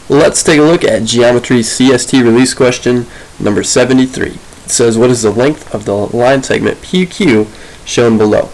Let's take a look at Geometry CST release question number 73. It says, what is the length of the line segment PQ shown below?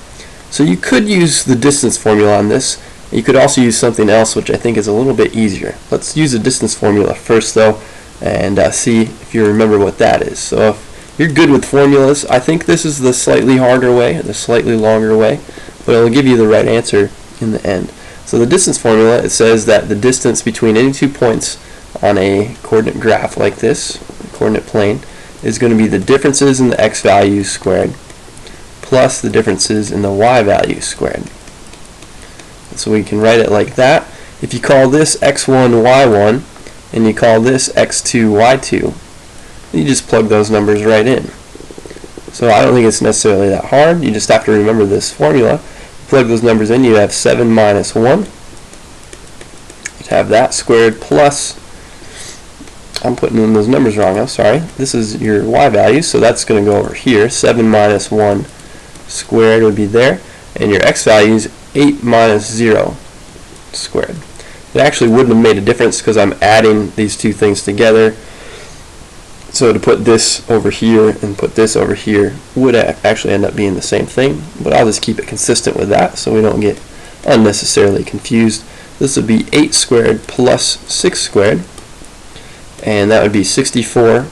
So you could use the distance formula on this. You could also use something else which I think is a little bit easier. Let's use the distance formula first though and see if you remember what that is. So if you're good with formulas, I think this is the slightly harder way, the slightly longer way, but it'll give you the right answer in the end. So the distance formula, it says that the distance between any 2 points on a coordinate graph like this, coordinate plane, is going to be the differences in the x values squared plus the differences in the y values squared. So we can write it like that. If you call this x1, y1, and you call this x2, y2, you just plug those numbers right in. So I don't think it's necessarily that hard. You just have to remember this formula. Plug those numbers in, you have 7 minus 1. You'd have that squared plus, I'm putting in those numbers wrong, I'm sorry. This is your y value, so that's going to go over here. 7 minus 1 squared would be there. And your x value is 8 minus 0 squared. It actually wouldn't have made a difference because I'm adding these two things together. So to put this over here and put this over here would actually end up being the same thing, but I'll just keep it consistent with that so we don't get unnecessarily confused. This would be 8 squared plus 6 squared, and that would be 64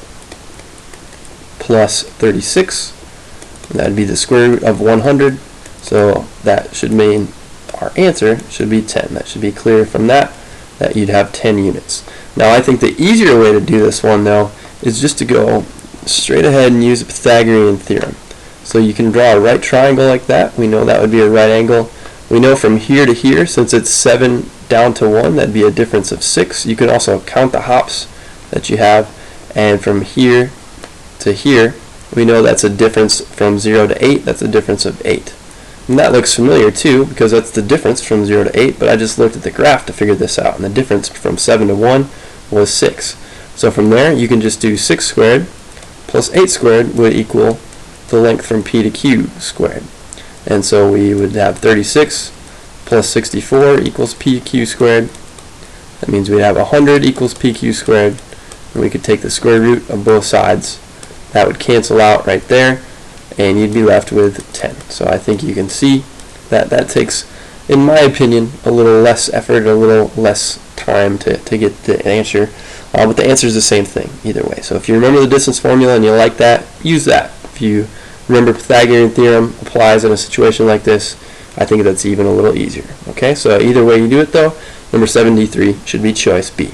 plus 36, and that would be the square root of 100, so that should mean our answer should be 10. That should be clear from that you'd have 10 units. Now I think the easier way to do this one though is just to go straight ahead and use the Pythagorean theorem. So you can draw a right triangle like that. We know that would be a right angle. We know from here to here, since it's 7 down to 1, that'd be a difference of 6. You can also count the hops that you have, and from here to here, we know that's a difference from 0 to 8. That's a difference of 8. And that looks familiar too, because that's the difference from 0 to 8, but I just looked at the graph to figure this out, and the difference from 7 to 1 was 6. So from there, you can just do 6 squared plus 8 squared would equal the length from P to Q squared. And so we would have 36 plus 64 equals PQ squared. That means we'd have 100 equals PQ squared. And we could take the square root of both sides. That would cancel out right there, and you'd be left with 10. So I think you can see that that takes, in my opinion, a little less effort, a little less time to get the answer. But the answer is the same thing either way. So if you remember the distance formula and you like that, use that. If you remember Pythagorean theorem applies in a situation like this, I think that's even a little easier. Okay, so either way you do it though, number 73 should be choice B.